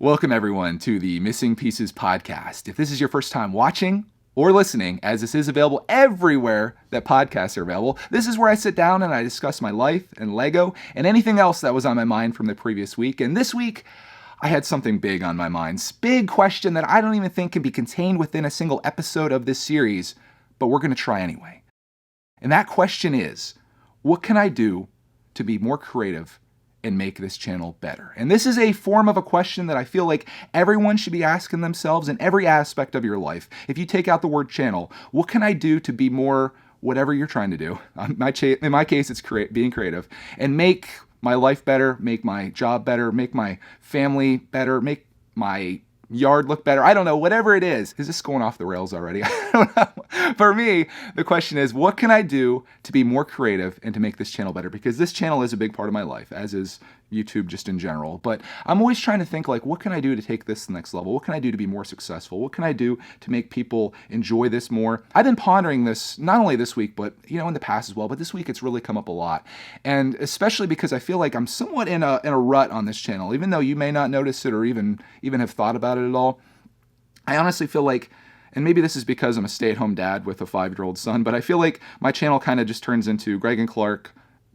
Welcome, everyone, to the Missing Pieces podcast. If this is your first time watching or listening, as this is available everywhere that podcasts are available, this is where I sit down and I discuss my life and Lego and anything else that was on my mind from the previous week. And this week, I had something big on my mind. Big question that I don't even think can be contained within a single episode of this series, but we're going to try anyway. And that question is, what can I do to be more creative and make this channel better? And this is a form of a question that I feel like everyone should be asking themselves in every aspect of your life. If you take out the word channel, what can I do to be more whatever you're trying to do? In my case, it's being creative and make my life better, make my job better, make my family better, make my yard look better. I don't know, whatever it is. Is this going off the rails already? I don't know. For me, the question is, what can I do to be more creative and to make this channel better? Because this channel is a big part of my life, as is YouTube just in general. But I'm always trying to think, like, what can I do to take this to the next level? What can I do to be more successful? What can I do to make people enjoy this more? I've been pondering this not only this week, but in the past as well. But this week it's really come up a lot. And especially because I feel like I'm somewhat in a rut on this channel, even though you may not notice it or even have thought about it at all. I honestly feel like, and maybe this is because I'm a stay-at-home dad with a 5-year-old son, but I feel like my channel kind of just turns into Greg and Clark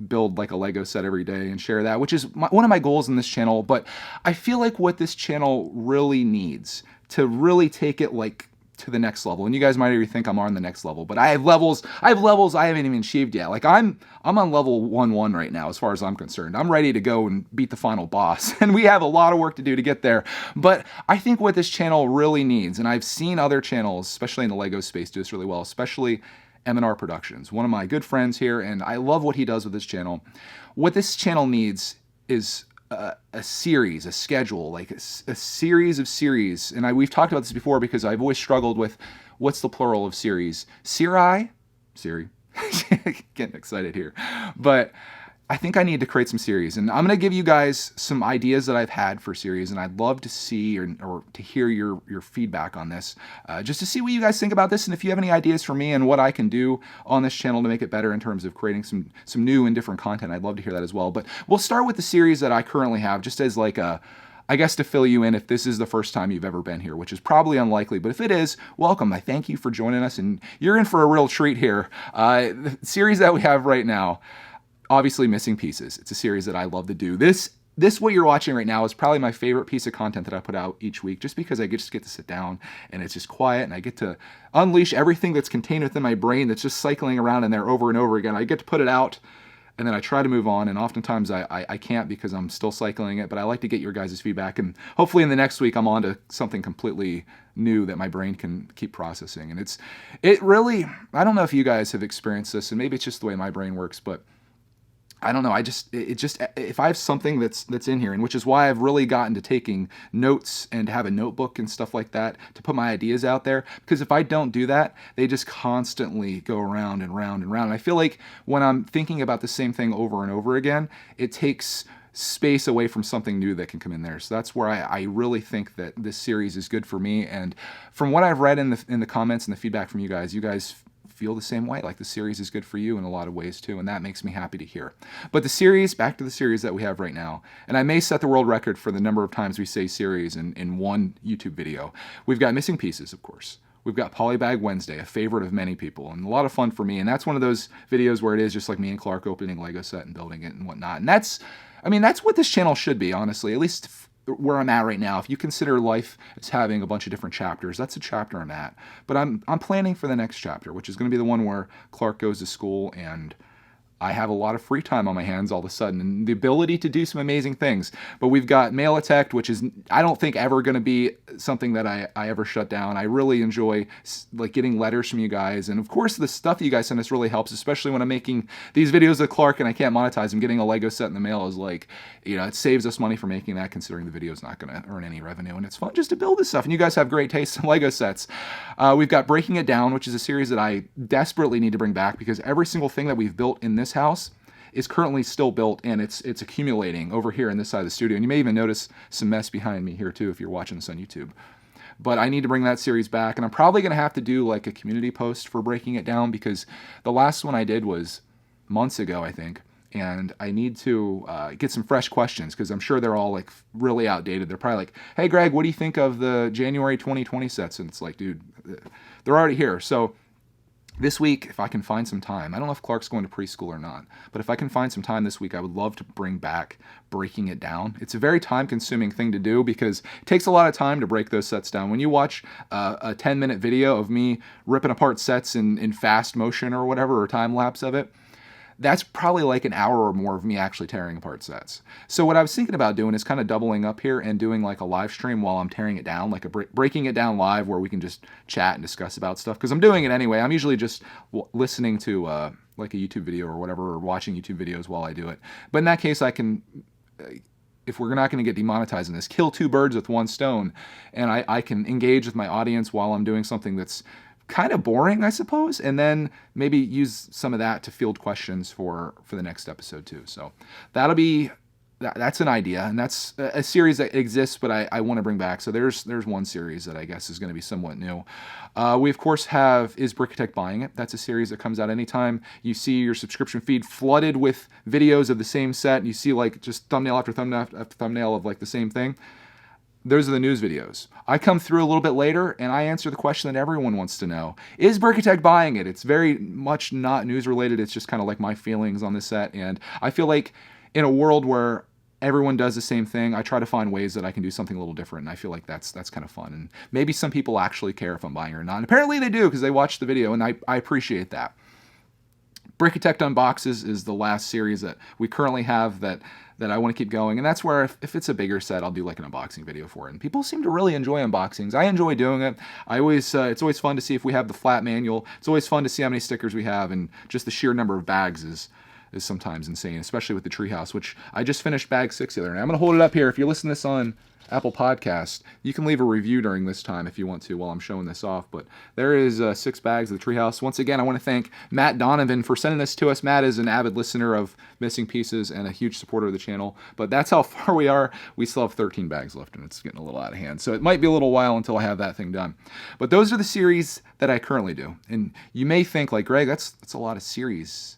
build like a Lego set every day and share that, which is one of my goals in this channel. But I feel like what this channel really needs to really take it like to the next level, and you guys might already think I'm on the next level, but I have levels I haven't even achieved yet. Like I'm on level 1-1 right now as far as I'm concerned. I'm ready to go and beat the final boss, and we have a lot of work to do to get there. But I think what this channel really needs, and I've seen other channels, especially in the Lego space, do this really well, especially M&R Productions, one of my good friends here, and I love what he does with this channel. What this channel needs is a series, a schedule, like a series of series. And we've talked about this before because I've always struggled with what's the plural of series. Siri? Getting excited here. But I think I need to create some series, and I'm going to give you guys some ideas that I've had for series, and I'd love to see or to hear your feedback on this, just to see what you guys think about this, and if you have any ideas for me and what I can do on this channel to make it better in terms of creating some new and different content. I'd love to hear that as well. But we'll start with the series that I currently have, just as like I guess to fill you in if this is the first time you've ever been here, which is probably unlikely, but if it is, welcome. I thank you for joining us, and you're in for a real treat here. The series that we have right now, obviously Missing Pieces. It's a series that I love to do. This what you're watching right now is probably my favorite piece of content that I put out each week, just because I just get to sit down and it's just quiet and I get to unleash everything that's contained within my brain that's just cycling around in there over and over again. I get to put it out and then I try to move on, and oftentimes I can't because I'm still cycling it, but I like to get your guys' feedback, and hopefully in the next week I'm on to something completely new that my brain can keep processing. And it really, I don't know if you guys have experienced this, and maybe it's just the way my brain works, but I don't know. If I have something that's in here, and which is why I've really gotten to taking notes and have a notebook and stuff like that to put my ideas out there. Because if I don't do that, they just constantly go around and round and round. And I feel like when I'm thinking about the same thing over and over again, it takes space away from something new that can come in there. So that's where I really think that this series is good for me. And from what I've read in the comments and the feedback from you guys feel the same way, like the series is good for you in a lot of ways too, and that makes me happy to hear. But back to the series that we have right now, and I may set the world record for the number of times we say series in one YouTube video. We've got Missing Pieces, of course. We've got Polybag Wednesday, a favorite of many people, and a lot of fun for me, and that's one of those videos where it is just like me and Clark opening Lego set and building it and whatnot. And that's what this channel should be, honestly, at least where I'm at right now. If you consider life as having a bunch of different chapters, that's a chapter I'm at. But I'm planning for the next chapter, which is going to be the one where Clark goes to school and I have a lot of free time on my hands all of a sudden, and the ability to do some amazing things. But we've got brickitect, which is, I don't think, ever going to be something that I ever shut down. I really enjoy like getting letters from you guys, and of course the stuff that you guys send us really helps, especially when I'm making these videos with Clark and I can't monetize them. Getting a Lego set in the mail is like, it saves us money for making that, considering the video is not going to earn any revenue, and it's fun just to build this stuff. And you guys have great taste in Lego sets. We've got Breaking It Down, which is a series that I desperately need to bring back, because every single thing that we've built in this house is currently still built, and it's accumulating over here in this side of the studio. And you may even notice some mess behind me here too if you're watching this on YouTube. But I need to bring that series back, and I'm probably going to have to do like a community post for Breaking It Down, because the last one I did was months ago, I think, and I need to get some fresh questions because I'm sure they're all like really outdated. They're probably like, hey, Greg, what do you think of the January 2020 sets? And it's like, dude, they're already here. So this week, if I can find some time, I don't know if Clark's going to preschool or not, but if I can find some time this week, I would love to bring back breaking it down. It's a very time-consuming thing to do because it takes a lot of time to break those sets down. When you watch a 10-minute video of me ripping apart sets in fast motion or whatever, or time lapse of it, that's probably like an hour or more of me actually tearing apart sets. So what I was thinking about doing is kind of doubling up here and doing like a live stream while I'm tearing it down, like a breaking it down live where we can just chat and discuss about stuff. Because I'm doing it anyway. I'm usually just listening to like a YouTube video or whatever, or watching YouTube videos while I do it. But in that case, I can, if we're not going to get demonetized in this, kill two birds with one stone. And I can engage with my audience while I'm doing something that's kind of boring, I suppose, and then maybe use some of that to field questions for the next episode too. So that'll be that's an idea, and that's a series that exists, but I want to bring back. So there's one series that I guess is going to be somewhat new. We of course have Is Brickitect Buying It? That's a series that comes out anytime you see your subscription feed flooded with videos of the same set, and you see like just thumbnail after thumbnail after thumbnail of like the same thing. Those are the news videos. I come through a little bit later and I answer the question that everyone wants to know. Is Brickitect buying it? It's very much not news related. It's just kind of like my feelings on this set. And I feel like in a world where everyone does the same thing, I try to find ways that I can do something a little different. And I feel like that's kind of fun. And maybe some people actually care if I'm buying or not. And apparently they do because they watch the video, and I appreciate that. Brickitect Unboxes is the last series that we currently have that I want to keep going, and that's where if it's a bigger set, I'll do like an unboxing video for it. And people seem to really enjoy unboxings. I enjoy doing it. I always it's always fun to see if we have the flat manual. It's always fun to see how many stickers we have, and just the sheer number of bags is sometimes insane, especially with the treehouse, which I just finished bag 6 the other night. I'm going to hold it up here. If you're listening to this on Apple Podcast, you can leave a review during this time if you want to while I'm showing this off. But there is 6 bags of the treehouse. Once again, I want to thank Matt Donovan for sending this to us. Matt is an avid listener of Missing Pieces and a huge supporter of the channel. But that's how far we are. We still have 13 bags left, and it's getting a little out of hand. So it might be a little while until I have that thing done. But those are the series that I currently do. And you may think, like, Greg, that's a lot of series,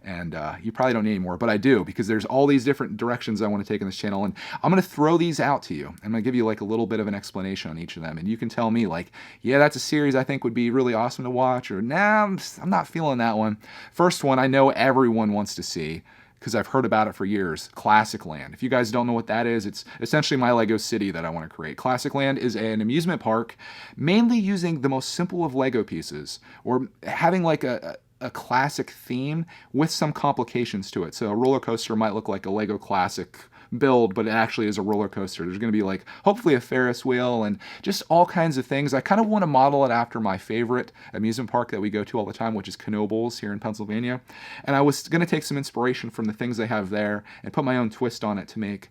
and you probably don't need any more, but I do, because there's all these different directions I want to take in this channel, and I'm going to throw these out to you. I'm going to give you like a little bit of an explanation on each of them, and you can tell me like, yeah, that's a series I think would be really awesome to watch, or nah, I'm not feeling that one. First one I know everyone wants to see, because I've heard about it for years, Classic Land. If you guys don't know what that is, it's essentially my Lego city that I want to create. Classic Land is an amusement park, mainly using the most simple of Lego pieces, or having like a classic theme with some complications to it. So a roller coaster might look like a Lego Classic build, but it actually is a roller coaster. There's going to be like hopefully a Ferris wheel and just all kinds of things. I kind of want to model it after my favorite amusement park that we go to all the time, which is Knoebels here in Pennsylvania. And I was going to take some inspiration from the things they have there and put my own twist on it to make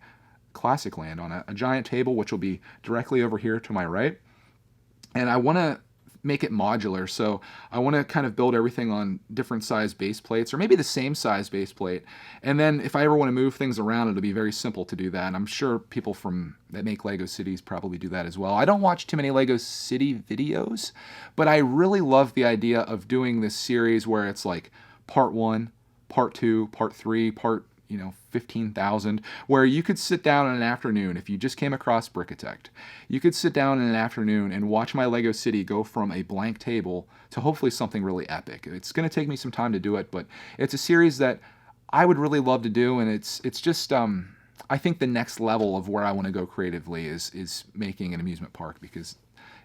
Classic Land on a giant table, which will be directly over here to my right. And I want to make it modular, so I want to kind of build everything on different size base plates, or maybe the same size base plate, and then if I ever want to move things around, it'll be very simple to do that. And I'm sure people that make Lego cities probably do that as well. I don't watch too many Lego city videos, but I really love the idea of doing this series where it's like part 1, part 2, part 3, part 15,000, where you could sit down in an afternoon, if you just came across Brickitect, you could sit down in an afternoon and watch my Lego city go from a blank table to hopefully something really epic. It's going to take me some time to do it, but it's a series that I would really love to do, and it's just I think the next level of where I want to go creatively is making an amusement park, because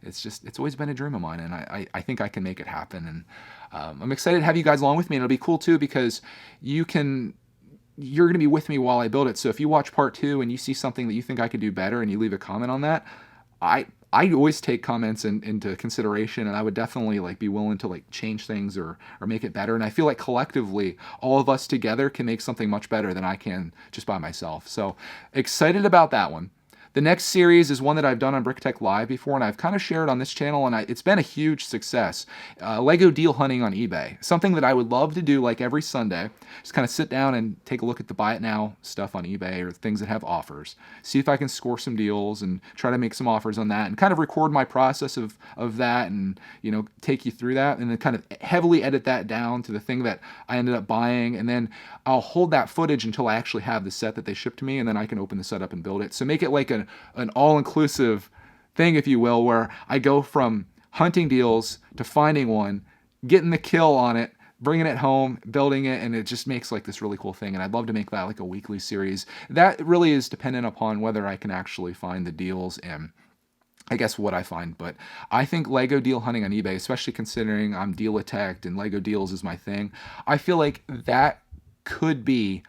it's always been a dream of mine, and I think I can make it happen. And I'm excited to have you guys along with me, and it'll be cool too, because you're going to be with me while I build it. So if you watch part 2 and you see something that you think I could do better and you leave a comment on that, I always take comments into consideration, and I would definitely like be willing to like change things or make it better. And I feel like collectively, all of us together can make something much better than I can just by myself. So excited about that one. The next series is one that I've done on Brickitect Live before, and I've kind of shared on this channel, and it's been a huge success. Lego deal hunting on eBay. Something that I would love to do like every Sunday. Just kind of sit down and take a look at the buy it now stuff on eBay or things that have offers. See if I can score some deals and try to make some offers on that and kind of record my process of that and, take you through that and then kind of heavily edit that down to the thing that I ended up buying. And then I'll hold that footage until I actually have the set that they shipped to me, and then I can open the set up and build it. So make it like an all-inclusive thing, if you will, where I go from hunting deals to finding one, getting the kill on it, bringing it home, building it, and it just makes like this really cool thing. And I'd love to make that like a weekly series. That really is dependent upon whether I can actually find the deals and I guess what I find. But I think Lego deal hunting on eBay, especially considering I'm brickitect and Lego deals is my thing, I feel like that could be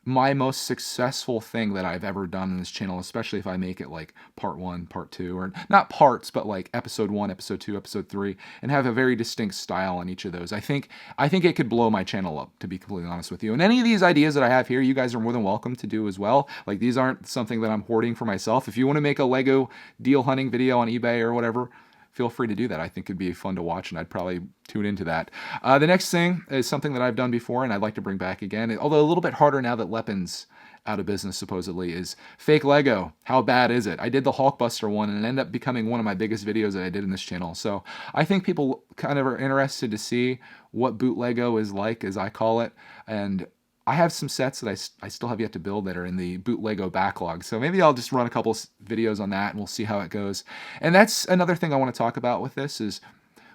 my most successful thing that I've ever done in this channel, especially if I make it like part 1, part 2, or not parts, but like episode 1, episode 2, episode 3, and have a very distinct style on each of those. I think it could blow my channel up, to be completely honest with you. And any of these ideas that I have here, you guys are more than welcome to do as well. Like, these aren't something that I'm hoarding for myself. If you want to make a Lego deal hunting video on eBay or whatever, feel free to do that. I think it'd be fun to watch, and I'd probably tune into that. The next thing is something that I've done before, and I'd like to bring back again, although a little bit harder now that Lepin's out of business, supposedly, is fake Lego. How bad is it? I did the Hulkbuster one, and it ended up becoming one of my biggest videos that I did in this channel. So I think people kind of are interested to see what boot Lego is like, as I call it, and I have some sets that I still have yet to build that are in the boot Lego backlog. So maybe I'll just run a couple videos on that and we'll see how it goes. And that's another thing I want to talk about with this is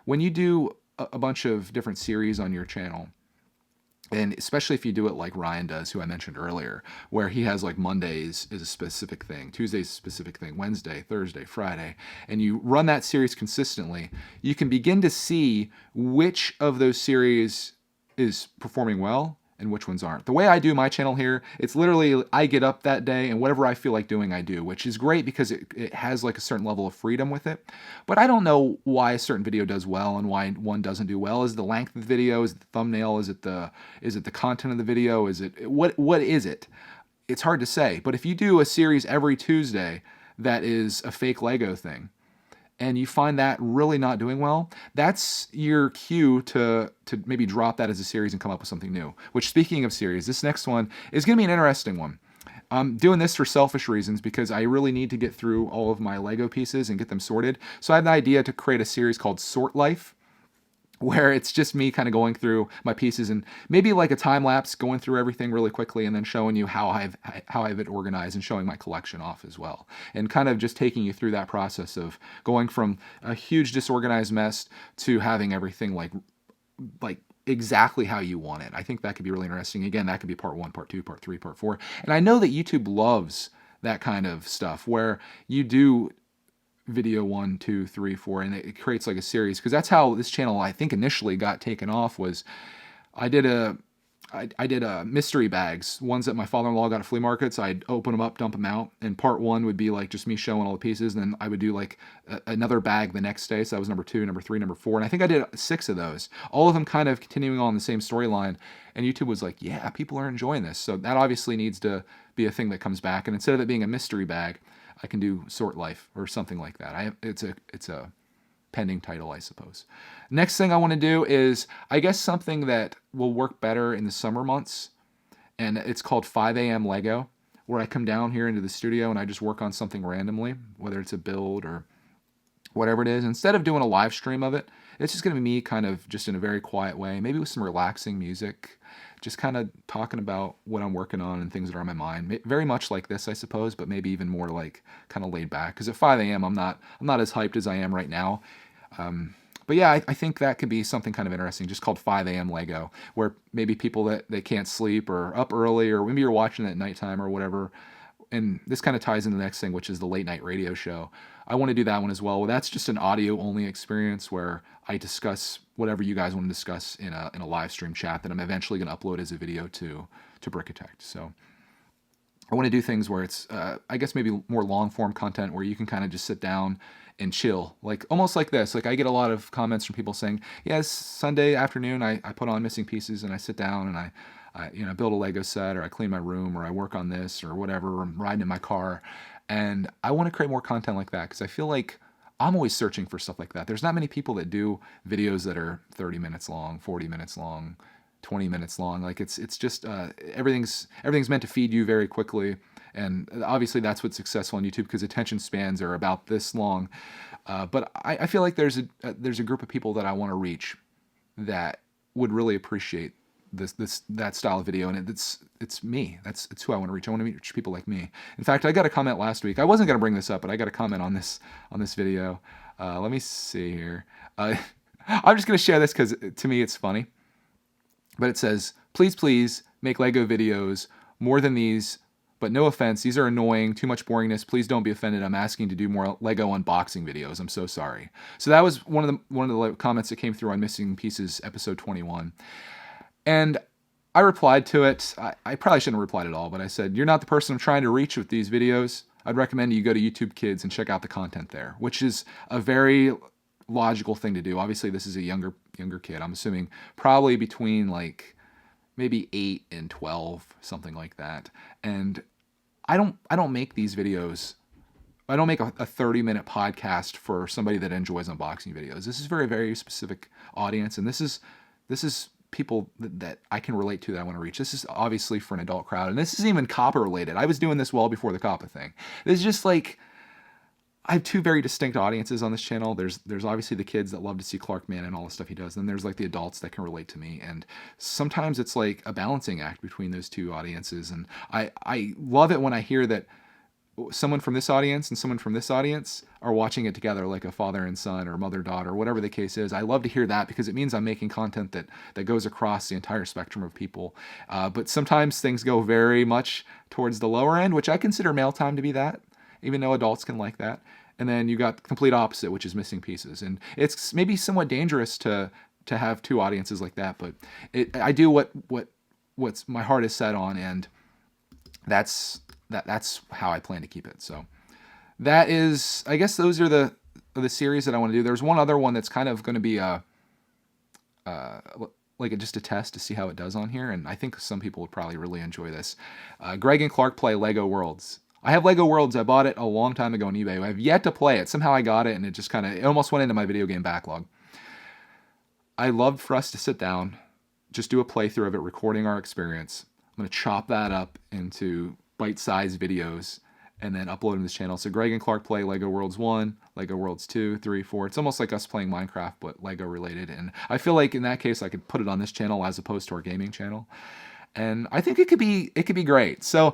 when you do a bunch of different series on your channel, and especially if you do it like Ryan does, who I mentioned earlier, where he has like Mondays is a specific thing, Tuesday's a specific thing, Wednesday, Thursday, Friday, and you run that series consistently, you can begin to see which of those series is performing well and which ones aren't. The way I do my channel here, it's literally I get up that day and whatever I feel like doing, I do, which is great because it has like a certain level of freedom with it. But I don't know why a certain video does well and why one doesn't do well. Is it the length of the video? Is it the thumbnail? Is it the content of the video? Is it what is it? It's hard to say. But if you do a series every Tuesday that is a fake Lego thing, and you find that really not doing well, that's your cue to maybe drop that as a series and come up with something new. Which, speaking of series, this next one is going to be an interesting one. I'm doing this for selfish reasons because I really need to get through all of my Lego pieces and get them sorted. So I had the idea to create a series called Sort Life, where it's just me kind of going through my pieces and maybe like a time lapse, going through everything really quickly and then showing you how I've it organized and showing my collection off as well. And kind of just taking you through that process of going from a huge disorganized mess to having everything like exactly how you want it. I think that could be really interesting. Again, that could be part 1, part 2, part 3, part 4. And I know that YouTube loves that kind of stuff where you do video 1, 2, 3, 4, and it creates like a series, because that's how this channel I think initially got taken off. Was I did a mystery bags, ones that my father-in-law got at flea markets. I'd open them up, dump them out, and part 1 would be like just me showing all the pieces, and then I would do like another bag the next day. So that was number 2, number 3, number 4, and I think I did 6 of those, all of them kind of continuing on the same storyline. And YouTube was like, yeah, people are enjoying this, so that obviously needs to be a thing that comes back. And instead of it being a mystery bag, I can do Sort Life or something like that. It's a pending title, I suppose. Next thing I want to do is, I guess, something that will work better in the summer months, and it's called 5 a.m. Lego, where I come down here into the studio and I just work on something randomly, whether it's a build or whatever it is. Instead of doing a live stream of it, it's just going to be me kind of just in a very quiet way, maybe with some relaxing music, just kind of talking about what I'm working on and things that are on my mind. Very much like this, I suppose, but maybe even more like kind of laid back. Because at 5 a.m. I'm not as hyped as I am right now. But yeah, I think that could be something kind of interesting, just called 5 a.m. Lego, where maybe people that they can't sleep or up early, or maybe you're watching it at nighttime or whatever. And this kind of ties into the next thing, which is the late night radio show. I want to do that one as well. Well, that's just an audio only experience where I discuss whatever you guys want to discuss in a live stream chat that I'm eventually going to upload as a video to brickitect. So I want to do things where it's, I guess maybe more long form content where you can kind of just sit down and chill, like almost like this. Like I get a lot of comments from people saying, yes, Sunday afternoon, I put on Missing Pieces and I sit down and I build a Lego set, or I clean my room, or I work on this or whatever, or I'm riding in my car. And I want to create more content like that because I feel like I'm always searching for stuff like that. There's not many people that do videos that are 30 minutes long, 40 minutes long, 20 minutes long. Like it's just everything's meant to feed you very quickly. And obviously that's what's successful on YouTube because attention spans are about this long. But I feel like there's a group of people that I want to reach that would really appreciate that style of video, and it's me. It's who I want to reach. I want to reach people like me. In fact, I got a comment last week. I wasn't going to bring this up, but I got a comment on this video. Let me see here. I'm just going to share this because to me it's funny. But it says, please make Lego videos more than these. But no offense, these are annoying, too much boringness. Please don't be offended. I'm asking to do more Lego unboxing videos. I'm so sorry. So that was one of the comments that came through on Missing Pieces episode 21. And I replied to it. I probably shouldn't have replied at all, but I said, you're not the person I'm trying to reach with these videos. I'd recommend you go to YouTube Kids and check out the content there, which is a very logical thing to do. Obviously, this is a younger kid. I'm assuming probably between like maybe 8 and 12, something like that. And I don't make these videos. I don't make a 30-minute podcast for somebody that enjoys unboxing videos. This is very, very specific audience, and this is people that I can relate to, that I want to reach. This is obviously for an adult crowd, and this isn't even COPPA related. I was doing this well before the COPPA thing. This is just like, I have two very distinct audiences on this channel. There's obviously the kids that love to see Clark Man and all the stuff he does. Then there's like the adults that can relate to me. And sometimes it's like a balancing act between those two audiences. And I love it when I hear that someone from this audience and someone from this audience are watching it together, like a father and son or mother-daughter, whatever the case is. I love to hear that because it means I'm making content that goes across the entire spectrum of people. But sometimes things go very much towards the lower end, which I consider mail time to be that, even though adults can like that. And then you got the complete opposite, which is Missing Pieces. And it's maybe somewhat dangerous to have two audiences like that, but I do what's my heart is set on, and that's how I plan to keep it. So that is, I guess those are the series that I want to do. There's one other one that's kind of going to be just a test to see how it does on here, and I think some people would probably really enjoy this. Greg and Clark play Lego Worlds. I have Lego Worlds. I bought it a long time ago on eBay. I have yet to play it. Somehow I got it, and it almost went into my video game backlog. I love for us to sit down, just do a playthrough of it, recording our experience. I'm going to chop that up into bite-sized videos and then upload to this channel. So Greg and Clark play Lego Worlds 1, Lego Worlds 2, 3, 4. It's almost like us playing Minecraft, but Lego related. And I feel like in that case, I could put it on this channel as opposed to our gaming channel. And I think it could be great. So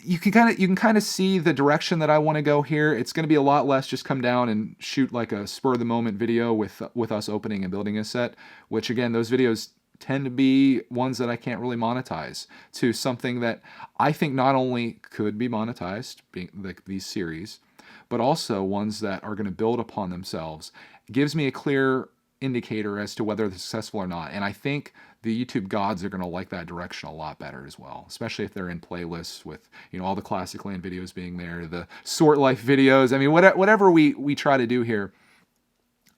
you can kind of see the direction that I want to go here. It's going to be a lot less just come down and shoot like a spur of the moment video with us opening and building a set, which again, those videos tend to be ones that I can't really monetize, to something that I think not only could be monetized, being like these series, but also ones that are going to build upon themselves. It gives me a clear indicator as to whether they're successful or not. And I think the YouTube gods are going to like that direction a lot better as well, especially if they're in playlists with, all the Classic Land videos being there, the Sort Life videos. I mean, whatever we try to do here,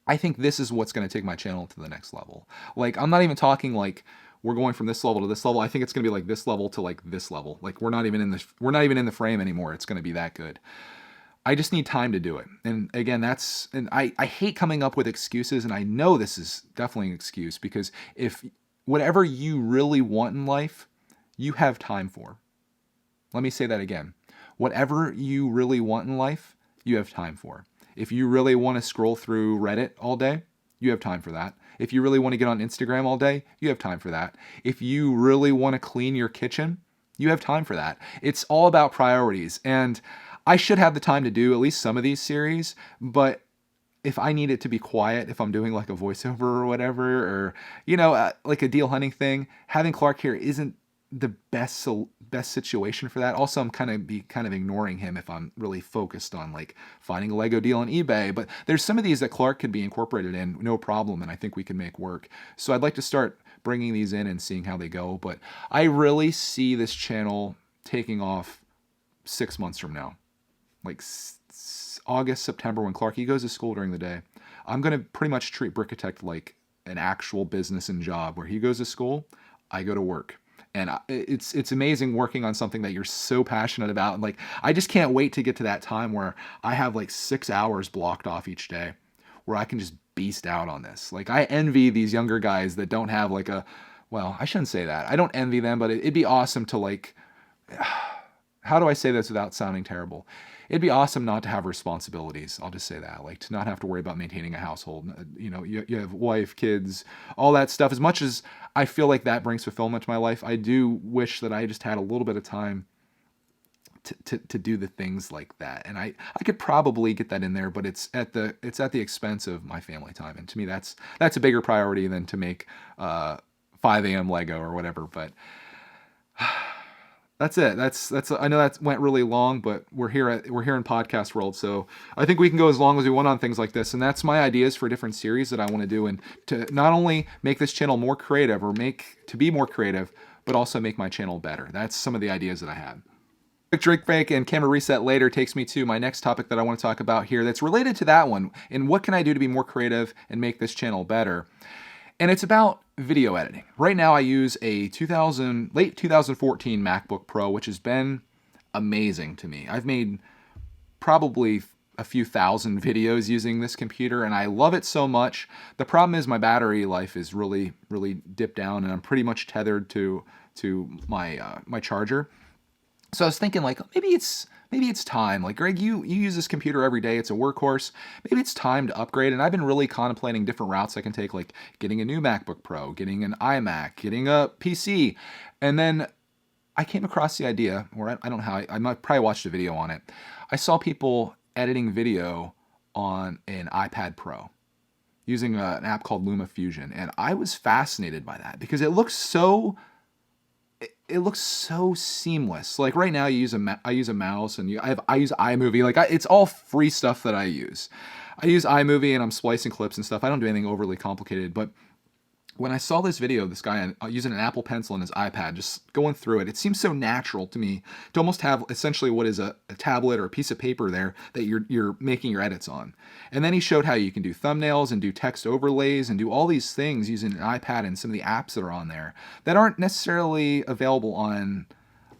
I think this is what's going to take my channel to the next level. Like, I'm not even talking like we're going from this level to this level. I think it's going to be like this level to like this level. Like we're not even in the frame anymore. It's going to be that good. I just need time to do it. And again, I hate coming up with excuses, and I know this is definitely an excuse, because if whatever you really want in life, you have time for. Let me say that again. Whatever you really want in life, you have time for. If you really want to scroll through Reddit all day, you have time for that. If you really want to get on Instagram all day, you have time for that. If you really want to clean your kitchen, you have time for that. It's all about priorities. And I should have the time to do at least some of these series, but if I need it to be quiet, if I'm doing like a voiceover or whatever, or, like a deal hunting thing, having Clark here isn't the best situation for that. Also, I'm kind of ignoring him if I'm really focused on like finding a Lego deal on eBay. But there's some of these that Clark could be incorporated in, no problem, and I think we can make work. So I'd like to start bringing these in and seeing how they go. But I really see this channel taking off 6 months from now, like August, September, when Clarky goes to school during the day. I'm going to pretty much treat brickitect like an actual business and job, where he goes to school, I go to work. And it's amazing working on something that you're so passionate about. And like, I just can't wait to get to that time where I have like 6 hours blocked off each day where I can just beast out on this. Like, I envy these younger guys that don't have like well, I shouldn't say that. I don't envy them, but it'd be awesome to like, how do I say this without sounding terrible? It'd be awesome not to have responsibilities. I'll just say that, like, to not have to worry about maintaining a household. You know, you have wife, kids, all that stuff. As much as I feel like that brings fulfillment to my life, I do wish that I just had a little bit of time to do the things like that. And I could probably get that in there, but it's at the expense of my family time. And to me, that's a bigger priority than to make 5 a.m. Lego or whatever. But that's it. That's I know that went really long, but we're here in podcast world, so I think we can go as long as we want on things like this. And that's my ideas for different series that I want to do, and to not only make this channel more creative or be more creative, but also make my channel better. That's some of the ideas that I had. Quick drink break and camera reset later takes me to my next topic that I want to talk about here that's related to that one. And what can I do to be more creative and make this channel better? And it's about video editing. Right now I use a late 2014 MacBook Pro, which has been amazing to me. I've made probably a few thousand videos using this computer, and I love it so much. The problem is my battery life is really, really dipped down, and I'm pretty much tethered to my charger. So I was thinking, like, maybe it's time. Like, Greg, you use this computer every day. It's a workhorse. Maybe it's time to upgrade. And I've been really contemplating different routes I can take, like getting a new MacBook Pro, getting an iMac, getting a PC. And then I came across the idea, or I don't know how, I might probably watched a video on it. I saw people editing video on an iPad Pro using an app called LumaFusion. And I was fascinated by that because it looks so seamless. Like right now, I use a mouse, and I use iMovie. Like it's all free stuff that I use. I use iMovie, and I'm splicing clips and stuff. I don't do anything overly complicated. But when I saw this video, this guy using an Apple Pencil on his iPad, just going through it, it seems so natural to me to almost have essentially what is a tablet or a piece of paper there that you're making your edits on. And then he showed how you can do thumbnails and do text overlays and do all these things using an iPad and some of the apps that are on there that aren't necessarily available on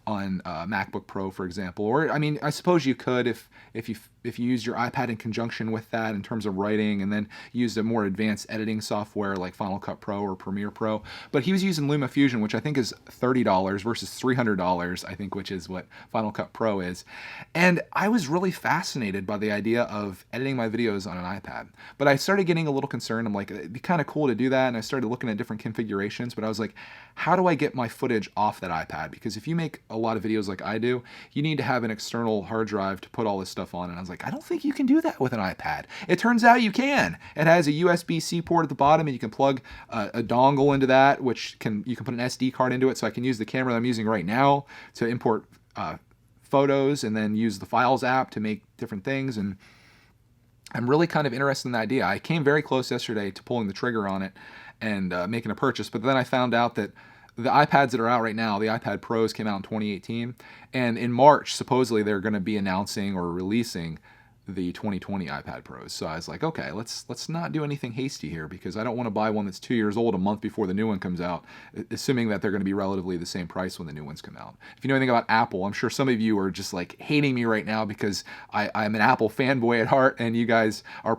MacBook Pro, for example. Or I mean, I suppose you could if you use your iPad in conjunction with that in terms of writing, and then used a more advanced editing software like Final Cut Pro or Premiere Pro. But he was using LumaFusion, which I think is $30 versus $300, I think, which is what Final Cut Pro is. And I was really fascinated by the idea of editing my videos on an iPad. But I started getting a little concerned. I'm like, it'd be kind of cool to do that. And I started looking at different configurations, but I was like, how do I get my footage off that iPad? Because if you make a lot of videos like I do, you need to have an external hard drive to put all this stuff on. And I was like, I don't think you can do that with an iPad. It turns out you can. It has a USB-C port at the bottom, and you can plug a dongle into that, which you can put an SD card into it. So I can use the camera that I'm using right now to import photos, and then use the Files app to make different things. And I'm really kind of interested in the idea. I came very close yesterday to pulling the trigger on it and making a purchase, but then I found out that the iPads that are out right now, the iPad Pros came out in 2018, and in March, supposedly they're going to be announcing or releasing the 2020 iPad Pros. So I was like, okay, let's not do anything hasty here, because I don't want to buy one that's 2 years old a month before the new one comes out, assuming that they're going to be relatively the same price when the new ones come out. If you know anything about Apple, I'm sure some of you are just like hating me right now because I'm an Apple fanboy at heart, and you guys are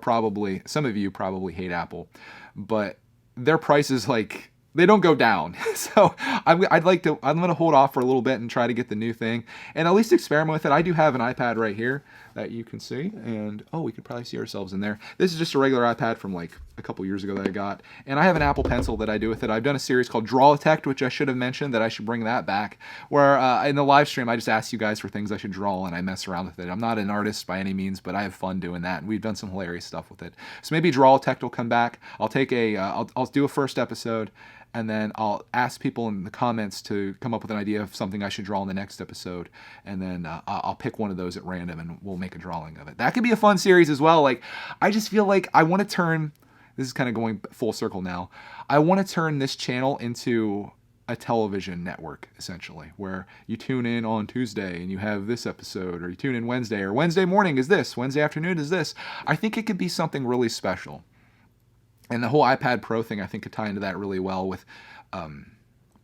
some of you probably hate Apple, but their prices, like, they don't go down. So I'm going to hold off for a little bit and try to get the new thing and at least experiment with it. I do have an iPad right here that you can see, and we could probably see ourselves in there. This is just a regular iPad from like a couple years ago that I got, and I have an Apple Pencil that I do with it. I've done a series called brickitect, which I should have mentioned that I should bring that back, where in the live stream I just ask you guys for things I should draw, and I mess around with it. I'm not an artist by any means, but I have fun doing that, and we've done some hilarious stuff with it. So maybe brickitect will come back. I'll take I'll do a first episode, and then I'll ask people in the comments to come up with an idea of something I should draw in the next episode, and then I'll pick one of those at random, and we'll make a drawing of it. That could be a fun series as well. Like, I just feel like I want to turn, this is kind of going full circle now, I want to turn this channel into a television network, essentially, where you tune in on Tuesday and you have this episode, or you tune in Wednesday, or Wednesday morning is this, Wednesday afternoon is this. I think it could be something really special. And the whole iPad Pro thing, I think, could tie into that really well with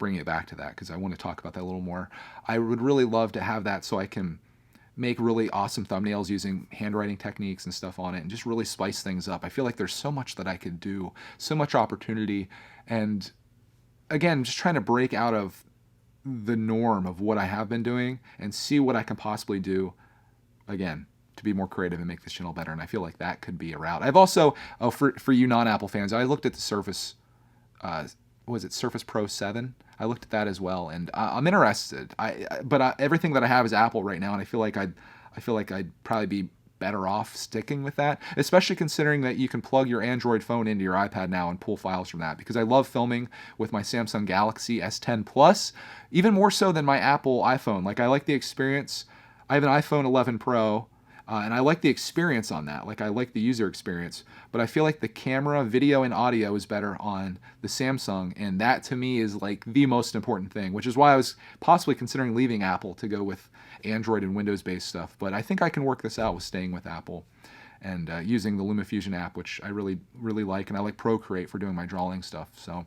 bringing it back to that because I want to talk about that a little more. I would really love to have that so I can make really awesome thumbnails using handwriting techniques and stuff on it and just really spice things up. I feel like there's so much that I could do, so much opportunity. And again, just trying to break out of the norm of what I have been doing and see what I can possibly do, again, to be more creative and make this channel better. And I feel like that could be a route. I've also, for you non-Apple fans, I looked at the Surface, was it Surface Pro 7? I looked at that as well, and I'm interested. But everything that I have is Apple right now, and I feel like I'd probably be better off sticking with that, especially considering that you can plug your Android phone into your iPad now and pull files from that, because I love filming with my Samsung Galaxy S10 Plus, even more so than my Apple iPhone. Like, I like the experience. I have an iPhone 11 Pro, and I like the experience on that. Like, I like the user experience, but I feel like the camera, video, and audio is better on the Samsung, and that to me is like the most important thing, which is why I was possibly considering leaving Apple to go with Android and Windows-based stuff. But I think I can work this out with staying with Apple and using the LumaFusion app, which I really, really like, and I like Procreate for doing my drawing stuff. So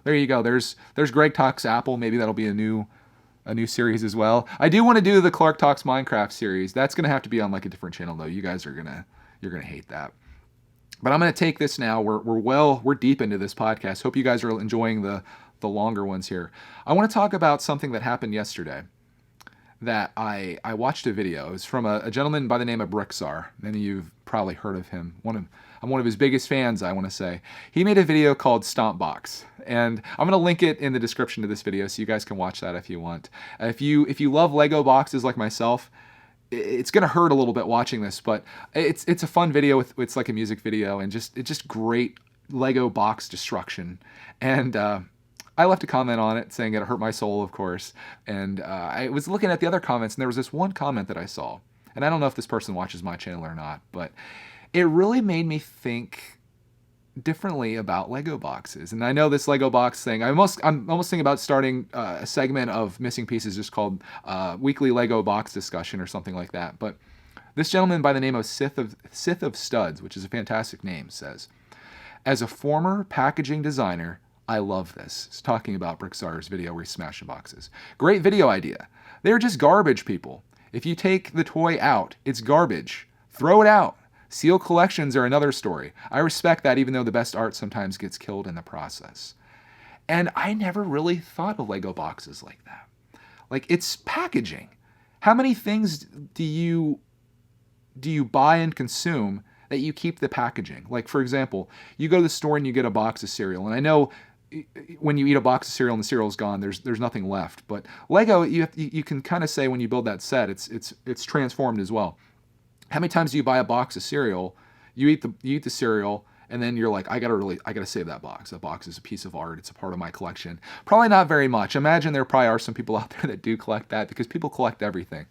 there you go. There's Greg Talks Apple. Maybe that'll be a new series as well. I do want to do the Clark Talks Minecraft series. That's going to have to be on like a different channel though. You guys are you're going to hate that. But I'm going to take this now. We're deep into this podcast. Hope you guys are enjoying the longer ones here. I want to talk about something that happened yesterday that I watched a video. It was from a gentleman by the name of Brickzar. Many of you've probably heard of him. I'm one of his biggest fans, I want to say. He made a video called Stompbox, and I'm going to link it in the description to this video so you guys can watch that if you want. If you love Lego boxes like myself, it's going to hurt a little bit watching this, but it's a fun video. It's like a music video, and it's just great Lego box destruction. And I left a comment on it saying it hurt my soul, of course. And I was looking at the other comments, and there was this one comment that I saw. And I don't know if this person watches my channel or not, but it really made me think differently about Lego boxes. And I know this Lego box thing, I'm almost thinking about starting a segment of Missing Pieces just called Weekly Lego Box Discussion or something like that. But this gentleman by the name of Sith of Studs, which is a fantastic name, says, "As a former packaging designer, I love this." He's talking about Brickzar's video where he's smashing boxes. "Great video idea. They're just garbage, people. If you take the toy out, it's garbage. Throw it out. Seal collections are another story. I respect that, even though the best art sometimes gets killed in the process." And I never really thought of Lego boxes like that. Like, it's packaging. How many things do you buy and consume that you keep the packaging? Like, for example, you go to the store and you get a box of cereal, and I know when you eat a box of cereal and the cereal's gone, there's nothing left. But Lego, you can kind of say when you build that set, it's transformed as well. How many times do you buy a box of cereal, you eat the cereal, and then you're like, I gotta save that box. That box is a piece of art. It's a part of my collection. Probably not very much. Imagine there probably are some people out there that do collect that, because people collect everything.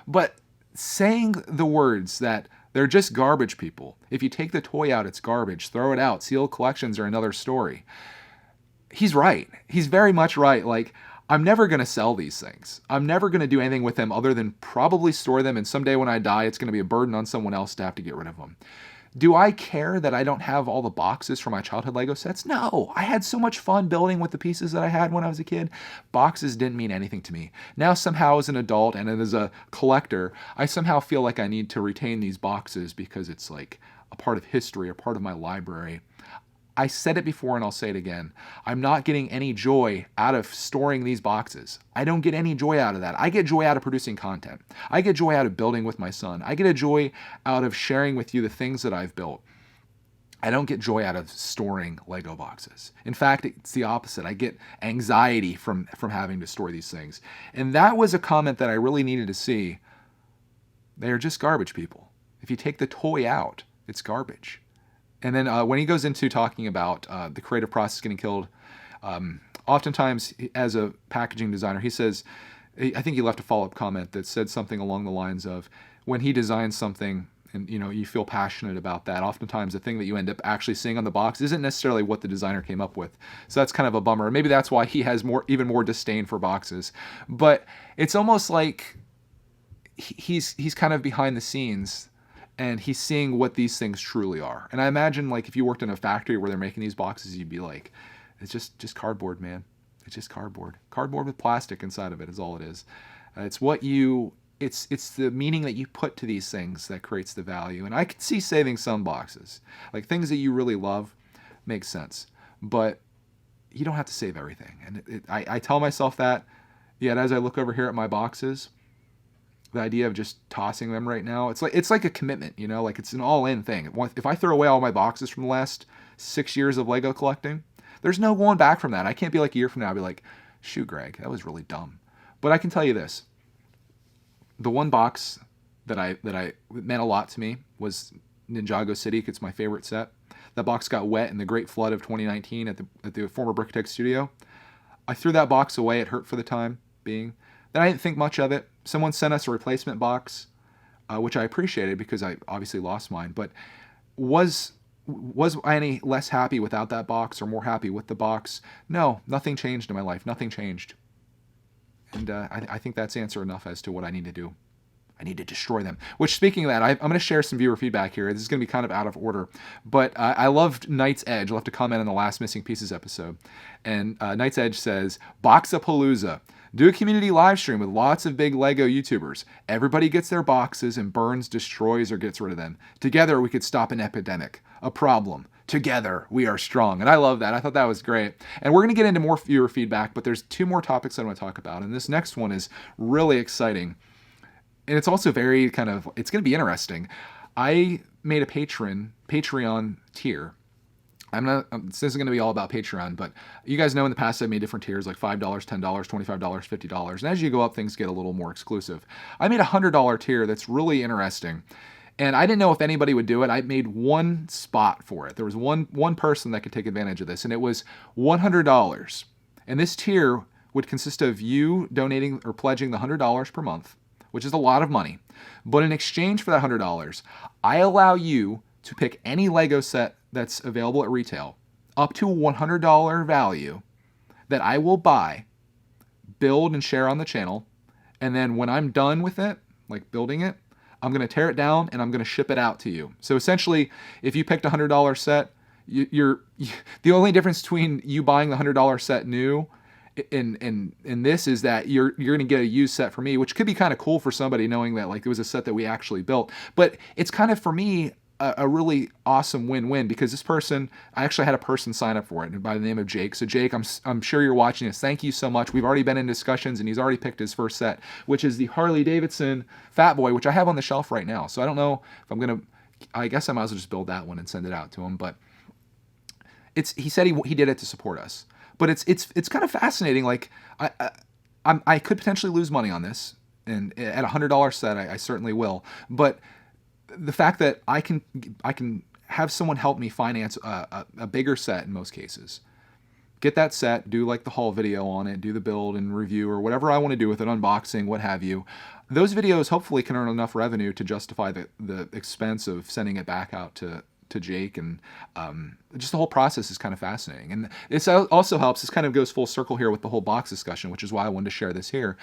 But saying the words that they're just garbage, people. If you take the toy out, it's garbage. Throw it out. Sealed collections are another story. He's right. He's very much right. Like, I'm never going to sell these things. I'm never going to do anything with them other than probably store them, and someday when I die, it's going to be a burden on someone else to have to get rid of them. Do I care that I don't have all the boxes for my childhood Lego sets? No. I had so much fun building with the pieces that I had when I was a kid. Boxes didn't mean anything to me. Now, somehow, as an adult and as a collector, I somehow feel like I need to retain these boxes because it's like a part of history, a part of my library. I said it before and I'll say it again. I'm not getting any joy out of storing these boxes. I don't get any joy out of that. I get joy out of producing content. I get joy out of building with my son. I get a joy out of sharing with you the things that I've built. I don't get joy out of storing Lego boxes. In fact, it's the opposite. I get anxiety from having to store these things. And that was a comment that I really needed to see. They're just garbage, people. If you take the toy out, it's garbage. And then when he goes into talking about the creative process getting killed, oftentimes as a packaging designer, he says, I think he left a follow-up comment that said something along the lines of, when he designs something and you feel passionate about that, oftentimes the thing that you end up actually seeing on the box isn't necessarily what the designer came up with. So that's kind of a bummer. Maybe that's why he has even more disdain for boxes. But it's almost like he's kind of behind the scenes, and he's seeing what these things truly are. And I imagine, like, if you worked in a factory where they're making these boxes, you'd be like, it's just cardboard, man. It's just cardboard. Cardboard with plastic inside of it is all it is. It's the meaning that you put to these things that creates the value. And I can see saving some boxes. Like things that you really love makes sense. But you don't have to save everything. And I tell myself that, yet as I look over here at my boxes, the idea of just tossing them right now, it's like a commitment, you know, like it's an all-in thing. If I throw away all my boxes from the last 6 years of Lego collecting, there's no going back from that. I can't be like a year from now, I'll be like, shoot, Greg, that was really dumb. But I can tell you this. The one box that meant a lot to me was Ninjago City. It's my favorite set. That box got wet in the great flood of 2019 at the former Brickitect studio. I threw that box away. It hurt for the time being. Then I didn't think much of it. Someone sent us a replacement box, which I appreciated because I obviously lost mine. But was I any less happy without that box or more happy with the box? No, nothing changed in my life. Nothing changed. And I think that's answer enough as to what I need to do. I need to destroy them. Which, speaking of that, I'm going to share some viewer feedback here. This is going to be kind of out of order. But I loved Knight's Edge. I'll have to comment on the last Missing Pieces episode. And Knight's Edge says, Boxapalooza. Do a community live stream with lots of big Lego YouTubers. Everybody gets their boxes and burns, destroys, or gets rid of them. Together, we could stop an epidemic. A problem. Together, we are strong. And I love that. I thought that was great. And we're going to get into more viewer feedback, but there's 2 more topics I want to talk about. And this next one is really exciting. And it's also very it's going to be interesting. I made a Patreon tier. This isn't going to be all about Patreon, but you guys know in the past I've made different tiers like $5, $10, $25, $50. And as you go up, things get a little more exclusive. I made a $100 tier that's really interesting. And I didn't know if anybody would do it. I made one spot for it. There was one person that could take advantage of this, and it was $100. And this tier would consist of you donating or pledging the $100 per month, which is a lot of money. But in exchange for that $100, I allow you to pick any Lego set that's available at retail, up to a $100 value, that I will buy, build, and share on the channel. And then when I'm done with it, like building it, I'm going to tear it down and I'm going to ship it out to you. So essentially, if you picked a $100 set, the only difference between you buying the $100 set new and this is that you're going to get a used set for me, which could be kind of cool for somebody knowing that like it was a set that we actually built. But it's kind of, for me, a really awesome win-win, because this person, I actually had a person sign up for it by the name of Jake. So Jake, I'm sure you're watching this. Thank you so much. We've already been in discussions and he's already picked his first set, which is the Harley Davidson Fat Boy, which I have on the shelf right now. So I don't know if I'm going to, I guess I might as well just build that one and send it out to him. But he said he did it to support us. But it's kind of fascinating. Like I could potentially lose money on this, and at a $100 set, I certainly will. But the fact that I can have someone help me finance a bigger set in most cases, get that set, do like the haul video on it, do the build and review or whatever I want to do with it, unboxing, what have you. Those videos hopefully can earn enough revenue to justify the expense of sending it back out to Jake, and just the whole process is kind of fascinating. And it also helps, this kind of goes full circle here with the whole box discussion, which is why I wanted to share this here.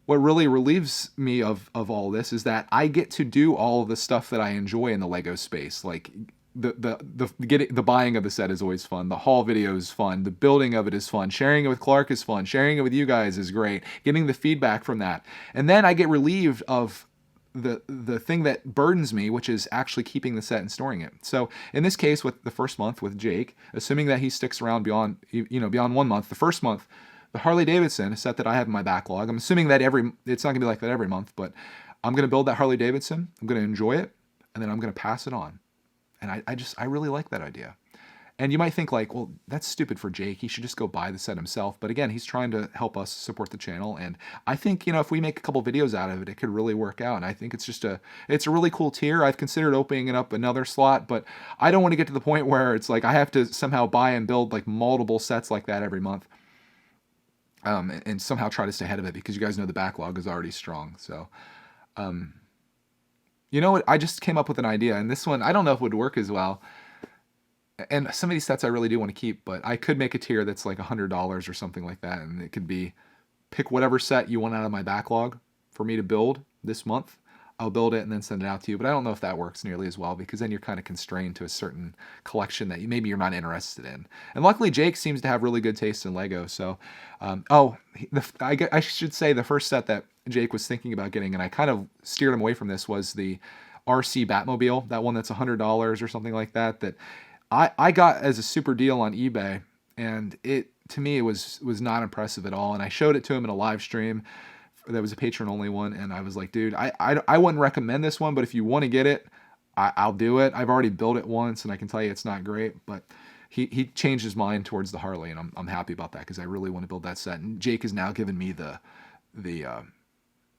What really relieves me of all this is that I get to do all of the stuff that I enjoy in the Lego space. Like the buying of the set is always fun. The haul video is fun. The building of it is fun. Sharing it with Clark is fun. Sharing it with you guys is great. Getting the feedback from that. And then I get relieved of the thing that burdens me, which is actually keeping the set and storing it. So in this case, with the first month with Jake, assuming that he sticks around beyond 1 month, the first month, the Harley Davidson, a set that I have in my backlog, I'm assuming that it's not gonna be like that every month, but I'm gonna build that Harley Davidson, I'm gonna enjoy it, and then I'm gonna pass it on. And I really like that idea. And you might think like, well, that's stupid for Jake. He should just go buy the set himself. But again, he's trying to help us support the channel. And I think, if we make a couple videos out of it, it could really work out. And I think it's a really cool tier. I've considered opening up another slot, but I don't want to get to the point where it's like I have to somehow buy and build like multiple sets like that every month. And somehow try to stay ahead of it, because you guys know the backlog is already strong. So, you know what? I just came up with an idea, and this one, I don't know if it would work as well. And some of these sets I really do want to keep, but I could make a tier that's like $100 or something like that. And it could be, pick whatever set you want out of my backlog for me to build this month. I'll build it and then send it out to you. But I don't know if that works nearly as well, because then you're kind of constrained to a certain collection that maybe you're not interested in. And luckily, Jake seems to have really good taste in Lego. So, I should say the first set that Jake was thinking about getting, and I kind of steered him away from this, was the RC Batmobile, that one that's $100 or something like that, that I got as a super deal on eBay, and to me it was not impressive at all. And I showed it to him in a live stream that was a patron only one, and I was like, dude, I wouldn't recommend this one, but if you want to get it, I'll do it. I've already built it once, and I can tell you it's not great, but he changed his mind towards the Harley, and I'm happy about that, because I really want to build that set. And Jake has now given me the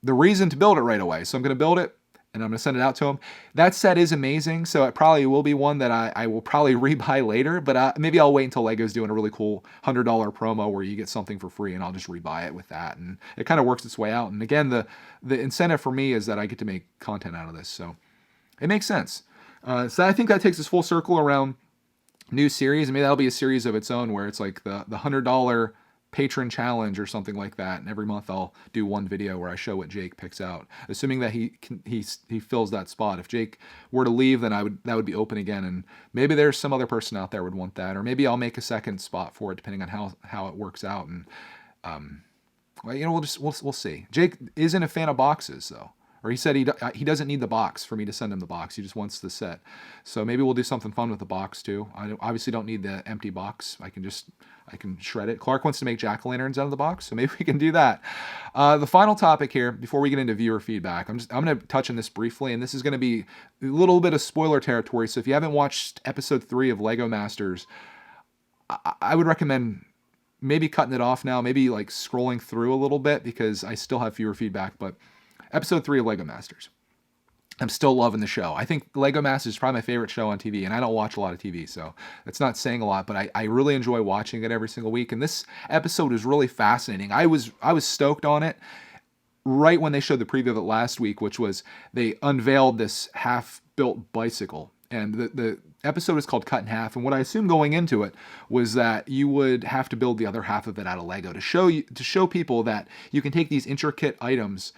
reason to build it right away, so I'm going to build it, and I'm going to send it out to him. That set is amazing, so it probably will be one that I will probably rebuy later, but maybe I'll wait until Lego's doing a really cool $100 promo where you get something for free, and I'll just rebuy it with that. And it kind of works its way out. And again, the incentive for me is that I get to make content out of this, so it makes sense. So I think that takes us full circle around new series. I mean, that'll be a series of its own, where it's like the $100 patron challenge or something like that, and every month I'll do one video where I show what Jake picks out, assuming that he fills that spot. If Jake were to leave, then that would be open again, and maybe there's some other person out there would want that, or maybe I'll make a second spot for it, depending on how it works out. And well, we'll see. Jake isn't a fan of boxes though. Or he said he doesn't need the box for me to send him the box. He just wants the set. So maybe we'll do something fun with the box too. I obviously don't need the empty box. I can shred it. Clark wants to make jack-o'-lanterns out of the box, so maybe we can do that. The final topic here, before we get into viewer feedback, I'm going to touch on this briefly, and this is going to be a little bit of spoiler territory. So if you haven't watched episode 3 of Lego Masters, I would recommend maybe cutting it off now, maybe like scrolling through a little bit, because I still have viewer feedback. But episode 3 of Lego Masters, I'm still loving the show. I think Lego Masters is probably my favorite show on TV, and I don't watch a lot of TV, so that's not saying a lot, but I really enjoy watching it every single week. And this episode is really fascinating. I was stoked on it right when they showed the preview of it last week, which was they unveiled this half-built bicycle. And the episode is called Cut in Half, and what I assumed going into it was that you would have to build the other half of it out of Lego to show people that you can take these intricate items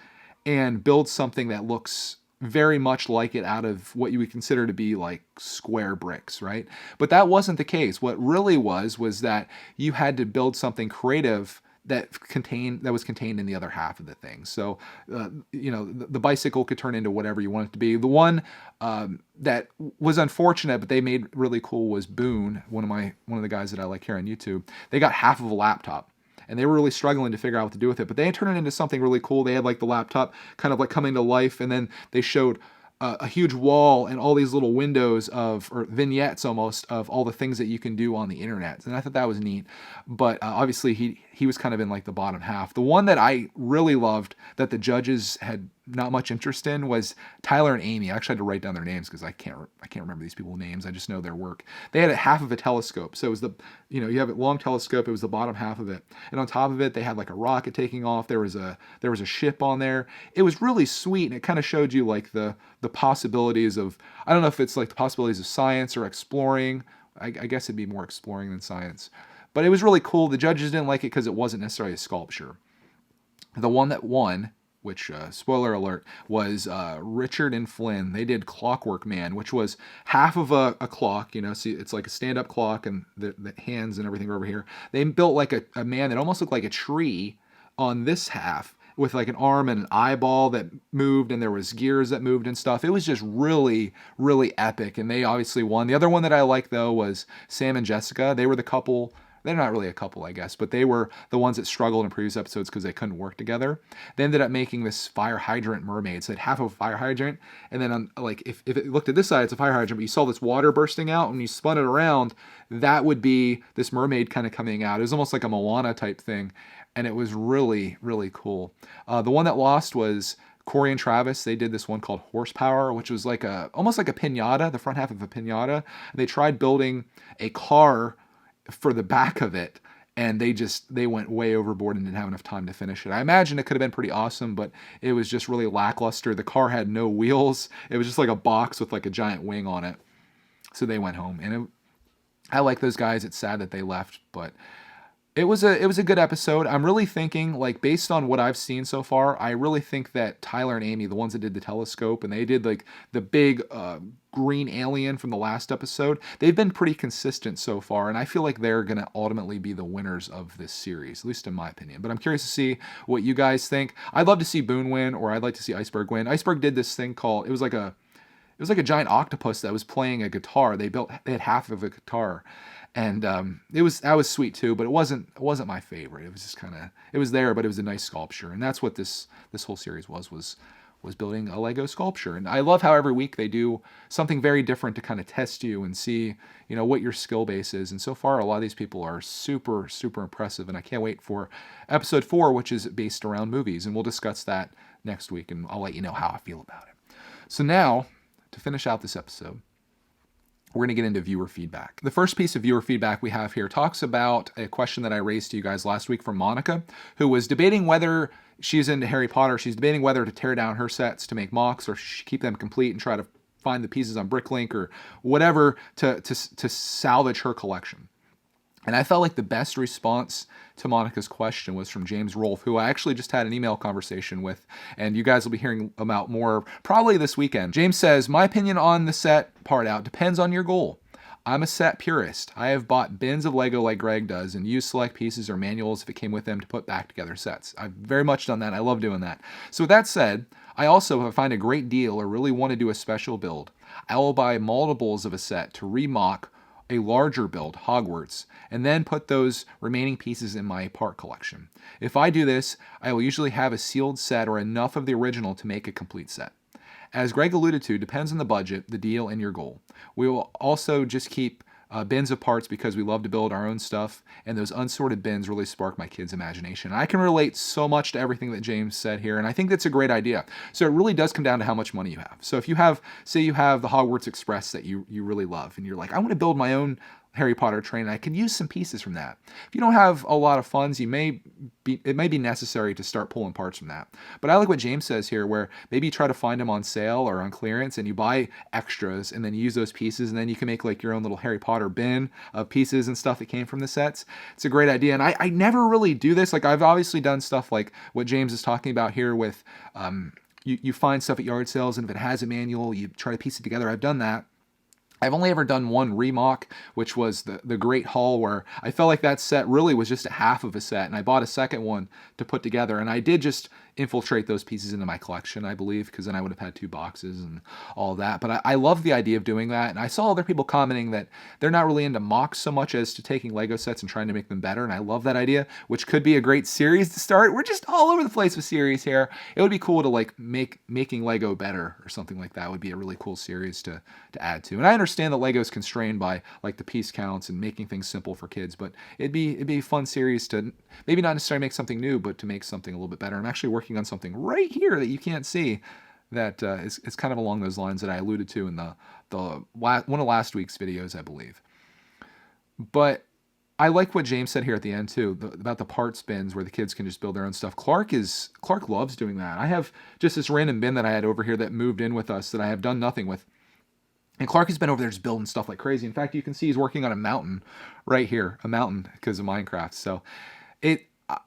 and build something that looks very much like it out of what you would consider to be like square bricks, right? But that wasn't the case. What really was that you had to build something creative that was contained in the other half of the thing. So, the bicycle could turn into whatever you want it to be. The one that was unfortunate, but they made really cool, was Boone, one of the guys that I like here on YouTube. They got half of a laptop, and they were really struggling to figure out what to do with it. But they had turned it into something really cool. They had like the laptop kind of like coming to life, and then they showed a huge wall and all these little windows or vignettes almost of all the things that you can do on the internet. And I thought that was neat. But obviously he was kind of in like the bottom half. The one that I really loved that the judges had not much interest in was Tyler and Amy. I actually had to write down their names because I can't remember these people's names. I just know their work. They had a half of a telescope. So it was you have a long telescope. It was the bottom half of it. And on top of it, they had like a rocket taking off. There was a ship on there. It was really sweet. And it kind of showed you like the possibilities of, I don't know if it's like the possibilities of science or exploring. I guess it'd be more exploring than science. But it was really cool. The judges didn't like it because it wasn't necessarily a sculpture. The one that won, which, spoiler alert, was Richard and Flynn. They did Clockwork Man, which was half of a clock. See, it's like a stand-up clock, and the hands and everything are over here. They built like a man that almost looked like a tree on this half, with like an arm and an eyeball that moved, and there was gears that moved and stuff. It was just really, really epic, and they obviously won. The other one that I like, though, was Sam and Jessica. They were the couple. They're not really a couple, I guess, but they were the ones that struggled in previous episodes because they couldn't work together. They ended up making this fire hydrant mermaid. So they had half of a fire hydrant, and then if it looked at this side, it's a fire hydrant, but you saw this water bursting out, and you spun it around, that would be this mermaid kind of coming out. It was almost like a Moana type thing, and it was really, really cool. The one that lost was Corey and Travis. They did this one called Horsepower, which was almost like a piñata, the front half of a piñata. And they tried building a car for the back of it, and they went way overboard and didn't have enough time to finish it. I imagine it could have been pretty awesome, but it was just really lackluster. The car had no wheels. It was just like a box with like a giant wing on it. So they went home, and I like those guys. It's sad that they left, but It was a good episode. I'm really thinking, like, based on what I've seen so far, I really think that Tyler and Amy, the ones that did the telescope, and they did like the big green alien from the last episode, they've been pretty consistent so far, and I feel like they're gonna ultimately be the winners of this series, at least in my opinion. But I'm curious to see what you guys think. I'd love to see Boone win, or I'd like to see Iceberg win. Iceberg did this thing called it was like a giant octopus that was playing a guitar. They had half of a guitar, and that was sweet too. But it wasn't my favorite. It was just kind of, it was there, but it was a nice sculpture, and that's what this whole series was building a Lego sculpture. And I love how every week they do something very different to kind of test you and see what your skill base is. And so far, a lot of these people are super super impressive, and I can't wait for episode 4, which is based around movies, and we'll discuss that next week, and I'll let you know how I feel about it. So now, to finish out this episode, we're going to get into viewer feedback. The first piece of viewer feedback we have here talks about a question that I raised to you guys last week from Monica, who was debating whether she's into Harry Potter. She's debating whether to tear down her sets to make mocks, or keep them complete and try to find the pieces on Bricklink or whatever to salvage her collection. And I felt like the best response to Monica's question was from James Rolfe, who I actually just had an email conversation with, and you guys will be hearing about more probably this weekend. James says, my opinion on the set part out depends on your goal. I'm a set purist. I have bought bins of Lego like Greg does and used select pieces or manuals if it came with them to put back together sets. I've very much done that. I love doing that. So with that said, I also, if I find a great deal or really want to do a special build, I will buy multiples of a set to remock a larger build, Hogwarts, and then put those remaining pieces in my part collection. If I do this, I will usually have a sealed set or enough of the original to make a complete set. As Greg alluded to, depends on the budget, the deal, and your goal. We will also just keep bins of parts because we love to build our own stuff, and those unsorted bins really spark my kids' imagination. I can relate so much to everything that James said here, and I think that's a great idea. So it really does come down to how much money you have. So if you have, say you have the Hogwarts Express that you really love, and you're like, I want to build my own Harry Potter train, and I could use some pieces from that. If you don't have a lot of funds, it may be necessary to start pulling parts from that. But I like what James says here, where maybe you try to find them on sale or on clearance, and you buy extras, and then you use those pieces, and then you can make like your own little Harry Potter bin of pieces and stuff that came from the sets. It's a great idea, and I never really do this. Like, I've obviously done stuff like what James is talking about here with you find stuff at yard sales, and if it has a manual, you try to piece it together. I've done that. I've only ever done one remock, which was the Great Hall, where I felt like that set really was just a half of a set, and I bought a second one to put together, and I did just infiltrate those pieces into my collection, I believe, because then I would have had 2 boxes and all that. But I love the idea of doing that, and I saw other people commenting that they're not really into mocks so much as to taking Lego sets and trying to make them better, and I love that idea, which could be a great series to start. We're just all over the place with series here. It would be cool to like making Lego better or something like that. Would be a really cool series to add to. And I understand that Lego is constrained by like the piece counts and making things simple for kids, but it'd be a fun series to maybe not necessarily make something new, but to make something a little bit better. I'm actually working on something right here that you can't see that is kind of along those lines that I alluded to in one of last week's videos, I believe. But I like what James said here at the end too, about the parts bins where the kids can just build their own stuff. Clark loves doing that. I have just this random bin that I had over here that moved in with us that I have done nothing with. And Clark has been over there just building stuff like crazy. In fact, you can see he's working on a mountain right here, a mountain because of Minecraft. So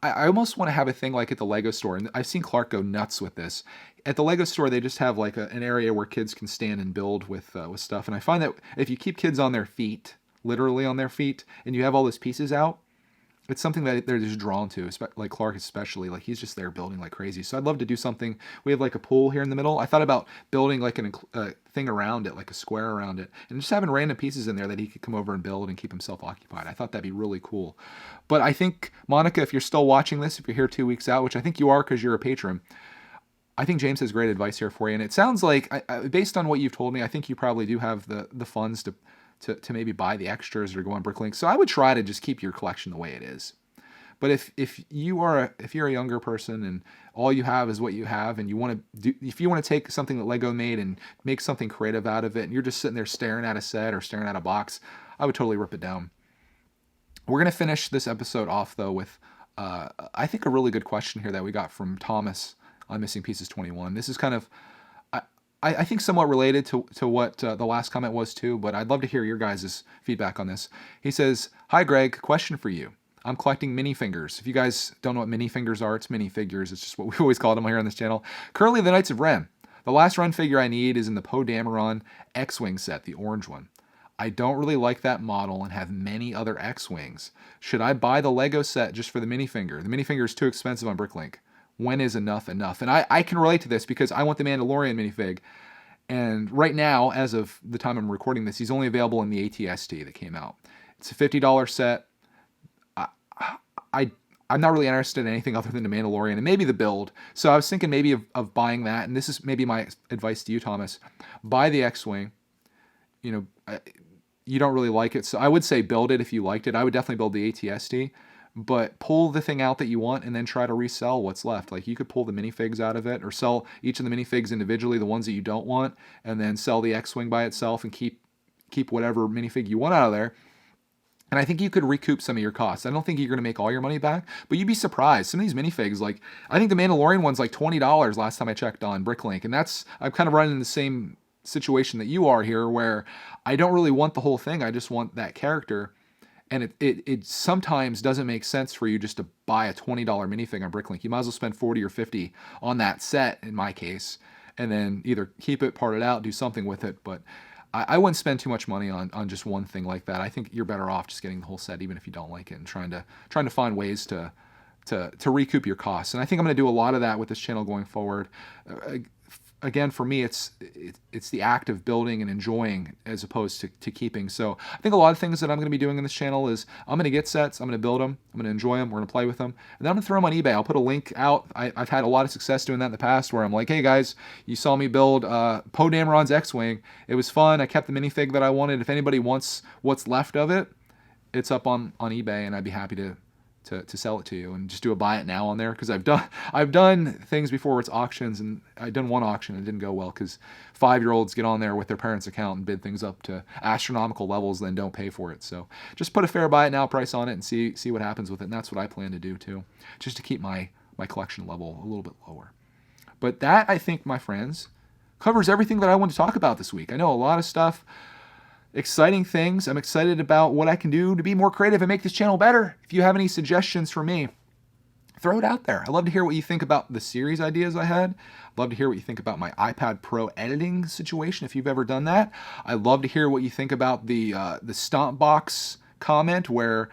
I almost want to have a thing like at the Lego store, and I've seen Clark go nuts with this. At the Lego store, they just have like an area where kids can stand and build with stuff. And I find that if you keep kids on their feet, literally on their feet, and you have all those pieces out, it's something that they're just drawn to, like Clark especially. Like, he's just there building like crazy. So I'd love to do something. We have like a pool here in the middle. I thought about building like a thing around it, like a square around it, and just having random pieces in there that he could come over and build and keep himself occupied. I thought that'd be really cool. But I think, Monica, if you're still watching this, if you're here 2 weeks out, which I think you are because you're a patron, I think James has great advice here for you. And it sounds like, based on what you've told me, I think you probably do have the funds to maybe buy the extras or go on Bricklink. So I would try to just keep your collection the way it is. But if you're a younger person and all you have is what you have, and if you want to take something that Lego made and make something creative out of it, and you're just sitting there staring at a set or staring at a box, I would totally rip it down. We're gonna finish this episode off though with I think a really good question here that we got from Thomas on Missing Pieces 21. This is kind of I think somewhat related to what the last comment was too, but I'd love to hear your guys' feedback on this. He says, "Hi Greg, question for you. I'm collecting minifingers. If you guys don't know what minifingers are, it's minifigures. It's just what we always call them here on this channel. Currently, the Knights of Ren. The last Ren figure I need is in the Poe Dameron X-Wing set, the orange one. I don't really like that model and have many other X-Wings. Should I buy the Lego set just for the minifinger? The minifinger is too expensive on Bricklink. When is enough enough? And I can relate to this because I want the Mandalorian minifig. And right now, as of the time I'm recording this, he's only available in the ATST that came out. It's a $50 set. I'm not really interested in anything other than the Mandalorian and maybe the build. So I was thinking maybe of buying that. And this is maybe my advice to you, Thomas. Buy the X-Wing. You know, you don't really like it. So I would say build it if you liked it. I would definitely build the ATST. But pull the thing out that you want and then try to resell what's left. Like you could pull the minifigs out of it or sell each of the minifigs individually, the ones that you don't want, and then sell the X-Wing by itself and keep whatever minifig you want out of there. And I think you could recoup some of your costs. I don't think you're going to make all your money back, but you'd be surprised. Some of these minifigs, like I think the Mandalorian one's like $20 last time I checked on Bricklink. And I'm kind of running the same situation that you are here where I don't really want the whole thing. I just want that character. And it sometimes doesn't make sense for you just to buy a $20 minifig on Bricklink. You might as well spend 40 or 50 on that set, in my case, and then either keep it, part it out, do something with it. But I wouldn't spend too much money on just one thing like that. I think you're better off just getting the whole set, even if you don't like it, and trying to find ways to recoup your costs. And I think I'm going to do a lot of that with this channel going forward. Again, for me, it's the act of building and enjoying as opposed to keeping. So I think a lot of things that I'm going to be doing in this channel is I'm going to get sets, I'm going to build them, I'm going to enjoy them, we're going to play with them, and then I'm going to throw them on eBay. I'll put a link out. I've had a lot of success doing that in the past where I'm like, hey guys, you saw me build Poe Dameron's X-Wing. It was fun. I kept the minifig that I wanted. If anybody wants what's left of it, it's up on eBay, and I'd be happy to sell it to you and just do a buy it now on there, because I've done things before where it's auctions, and I've done one auction and it didn't go well because 5-year-olds get on there with their parents' account and bid things up to astronomical levels, then don't pay for it. So just put a fair buy it now price on it and see what happens with it. And that's what I plan to do too, just to keep my collection level a little bit lower. But that, I think, my friends, covers everything that I want to talk about this week. I know a lot of stuff, exciting things. I'm excited about what I can do to be more creative and make this channel better. If you have any suggestions for me, throw it out there. I'd love to hear what you think about the series ideas I had. I'd love to hear what you think about my iPad Pro editing situation, if you've ever done that. I'd love to hear what you think about the stomp box comment where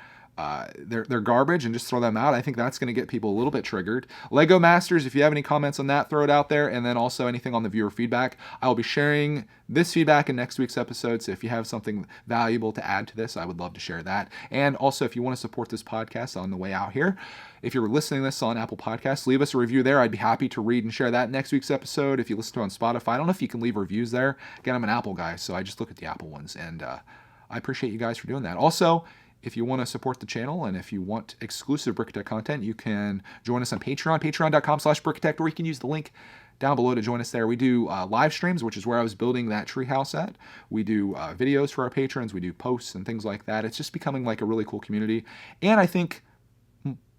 they're garbage, and just throw them out. I think that's going to get people a little bit triggered. Lego Masters, if you have any comments on that, throw it out there. And then also anything on the viewer feedback. I will be sharing this feedback in next week's episode. So if you have something valuable to add to this, I would love to share that. And also, if you want to support this podcast on the way out here, if you're listening to this on Apple Podcasts, leave us a review there. I'd be happy to read and share that in next week's episode. If you listen to it on Spotify, I don't know if you can leave reviews there. Again, I'm an Apple guy, so I just look at the Apple ones. And I appreciate you guys for doing that. Also, if you want to support the channel and if you want exclusive Brickitect content, you can join us on Patreon, patreon.com/brickitect, or you can use the link down below to join us there. We do live streams, which is where I was building that treehouse at. We do videos for our patrons. We do posts and things like that. It's just becoming like a really cool community. And I think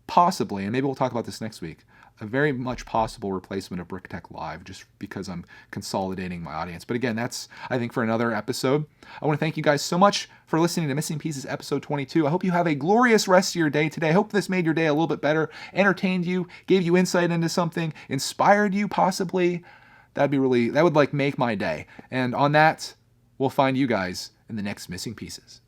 possibly, and maybe we'll talk about this next week, a very much possible replacement of Brickitect Live, just because I'm consolidating my audience. But again, that's, I think, for another episode. I want to thank you guys so much for listening to Missing Pieces episode 22. I hope you have a glorious rest of your day today. I hope this made your day a little bit better, entertained you, gave you insight into something, inspired you possibly. That would like make my day. And on that, we'll find you guys in the next Missing Pieces.